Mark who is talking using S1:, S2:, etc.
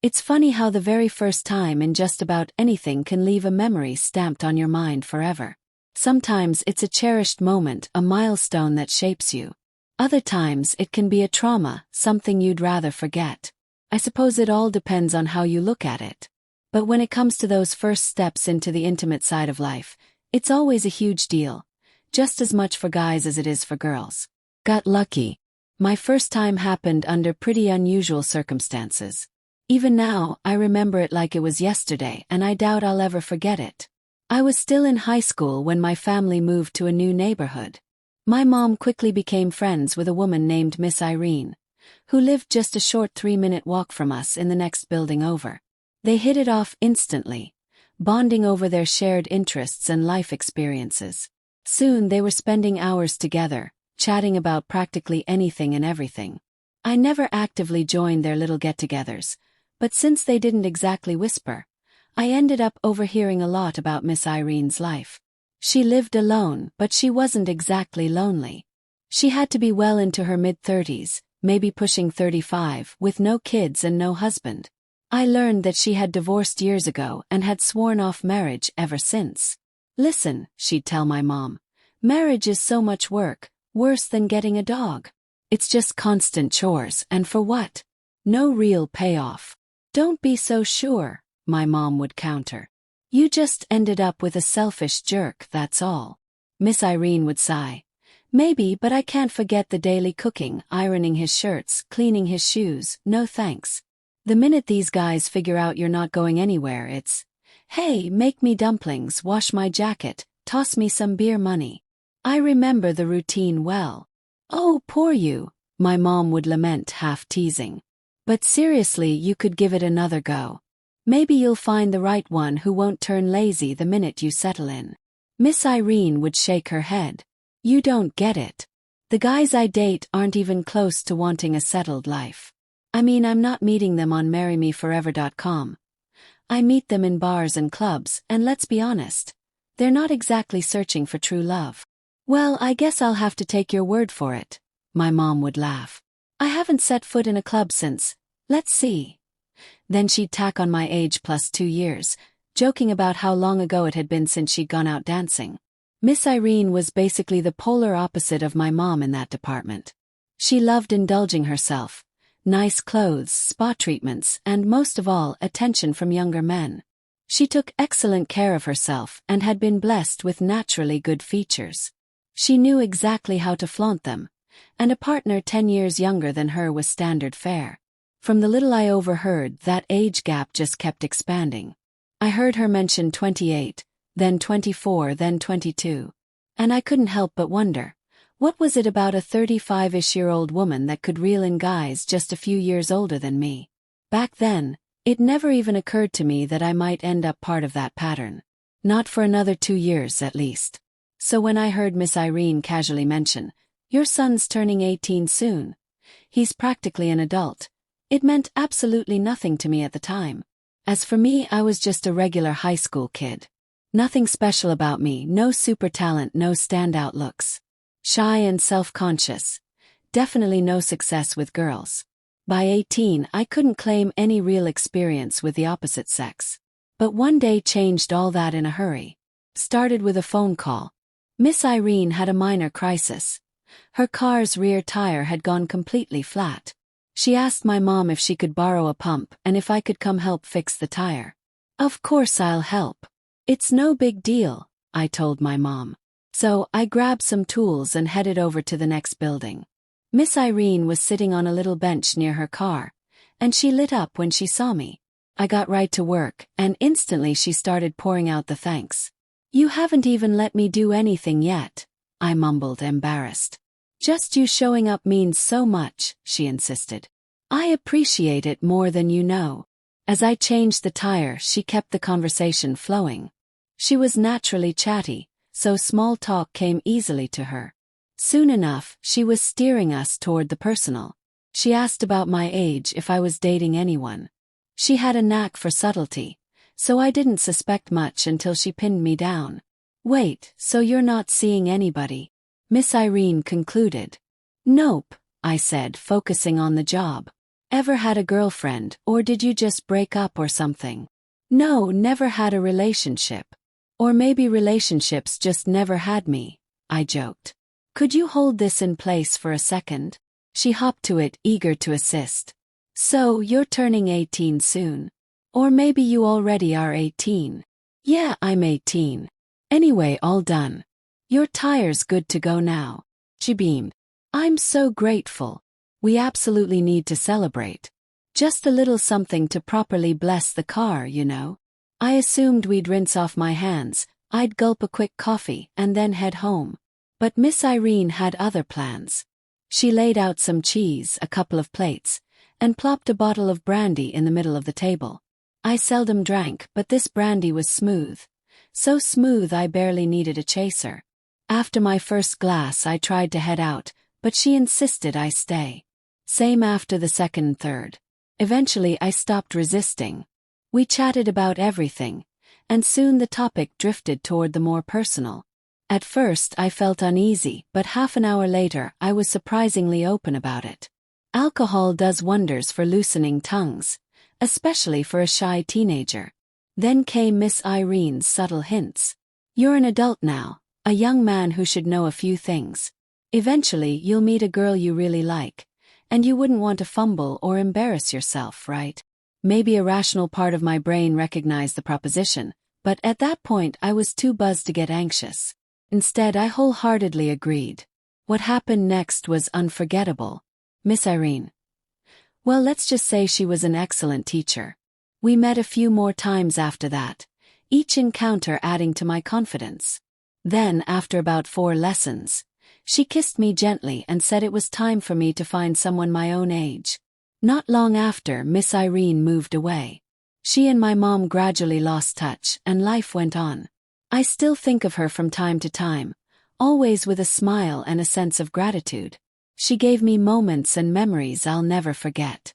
S1: It's funny how the very first time in just about anything can leave a memory stamped on your mind forever. Sometimes it's a cherished moment, a milestone that shapes you. Other times it can be a trauma, something you'd rather forget. I suppose it all depends on how you look at it. But when it comes to those first steps into the intimate side of life, it's always a huge deal. Just as much for guys as it is for girls. Got lucky. My first time happened under pretty unusual circumstances. Even now, I remember it like it was yesterday, and I doubt I'll ever forget it. I was still in high school when my family moved to a new neighborhood. My mom quickly became friends with a woman named Miss Irene, who lived just a short 3-minute walk from us in the next building over. They hit it off instantly, bonding over their shared interests and life experiences. Soon they were spending hours together, chatting about practically anything and everything. I never actively joined their little get-togethers, but since they didn't exactly whisper, I ended up overhearing a lot about Miss Irene's life. She lived alone, but she wasn't exactly lonely. She had to be well into her mid-30s, maybe pushing 35, with no kids and no husband. I learned that she had divorced years ago and had sworn off marriage ever since. Listen, she'd tell my mom, marriage is so much work, worse than getting a dog. It's just constant chores, and for what? No real payoff. Don't be so sure, my mom would counter. You just ended up with a selfish jerk, that's all. Miss Irene would sigh. Maybe, but I can't forget the daily cooking, ironing his shirts, cleaning his shoes, no thanks. The minute these guys figure out you're not going anywhere, it's, hey, make me dumplings, wash my jacket, toss me some beer money. I remember the routine well. Oh, poor you, my mom would lament, half teasing. But seriously, you could give it another go. Maybe you'll find the right one who won't turn lazy the minute you settle in. Miss Irene would shake her head. You don't get it. The guys I date aren't even close to wanting a settled life. I mean, I'm not meeting them on marrymeforever.com. I meet them in bars and clubs, and let's be honest, they're not exactly searching for true love. Well, I guess I'll have to take your word for it, my mom would laugh. I haven't set foot in a club since, let's see. Then she'd tack on my age plus 2 years, joking about how long ago it had been since she'd gone out dancing. Miss Irene was basically the polar opposite of my mom in that department. She loved indulging herself. Nice clothes, spa treatments, and most of all, attention from younger men. She took excellent care of herself and had been blessed with naturally good features. She knew exactly how to flaunt them, and a partner 10 years younger than her was standard fare. From the little I overheard, that age gap just kept expanding. I heard her mention 28, then 24, then 22. And I couldn't help but wonder, what was it about a 35-ish-year-old woman that could reel in guys just a few years older than me? Back then, it never even occurred to me that I might end up part of that pattern. Not for another 2 years at least. So when I heard Miss Irene casually mention, your son's turning 18 soon. He's practically an adult. It meant absolutely nothing to me at the time. As for me, I was just a regular high school kid. Nothing special about me, no super talent, no standout looks. Shy and self-conscious. Definitely no success with girls. By 18, I couldn't claim any real experience with the opposite sex. But one day changed all that in a hurry. Started with a phone call. Miss Irene had a minor crisis. Her car's rear tire had gone completely flat. She asked my mom if she could borrow a pump and if I could come help fix the tire. Of course I'll help. It's no big deal, I told my mom. So I grabbed some tools and headed over to the next building. Miss Irene was sitting on a little bench near her car, and she lit up when she saw me. I got right to work, and instantly she started pouring out the thanks. You haven't even let me do anything yet, I mumbled, embarrassed. Just you showing up means so much, she insisted. I appreciate it more than you know. As I changed the tire, she kept the conversation flowing. She was naturally chatty, so small talk came easily to her. Soon enough, she was steering us toward the personal. She asked about my age, if I was dating anyone. She had a knack for subtlety, so I didn't suspect much until she pinned me down. Wait, so you're not seeing anybody? Miss Irene concluded. Nope, I said, focusing on the job. Ever had a girlfriend, or did you just break up or something? No, never had a relationship. Or maybe relationships just never had me, I joked. Could you hold this in place for a second? She hopped to it, eager to assist. So, you're turning 18 soon. Or maybe you already are 18. Yeah, I'm 18. Anyway, all done. Your tire's good to go now. She beamed. I'm so grateful. We absolutely need to celebrate. Just a little something to properly bless the car, you know. I assumed we'd rinse off my hands, I'd gulp a quick coffee and then head home. But Miss Irene had other plans. She laid out some cheese, a couple of plates, and plopped a bottle of brandy in the middle of the table. I seldom drank, but this brandy was smooth. So smooth I barely needed a chaser. After my first glass I tried to head out, but she insisted I stay. Same after the second and third. Eventually I stopped resisting. We chatted about everything, and soon the topic drifted toward the more personal. At first I felt uneasy, but half an hour later I was surprisingly open about it. Alcohol does wonders for loosening tongues, especially for a shy teenager. Then came Miss Irene's subtle hints. You're an adult now, a young man who should know a few things. Eventually you'll meet a girl you really like, and you wouldn't want to fumble or embarrass yourself, right? Maybe a rational part of my brain recognized the proposition, but at that point I was too buzzed to get anxious. Instead, I wholeheartedly agreed. What happened next was unforgettable. Miss Irene. Well, let's just say she was an excellent teacher. We met a few more times after that, each encounter adding to my confidence. Then, after about 4 lessons, she kissed me gently and said it was time for me to find someone my own age. Not long after, Miss Irene moved away. She and my mom gradually lost touch, and life went on. I still think of her from time to time, always with a smile and a sense of gratitude. She gave me moments and memories I'll never forget.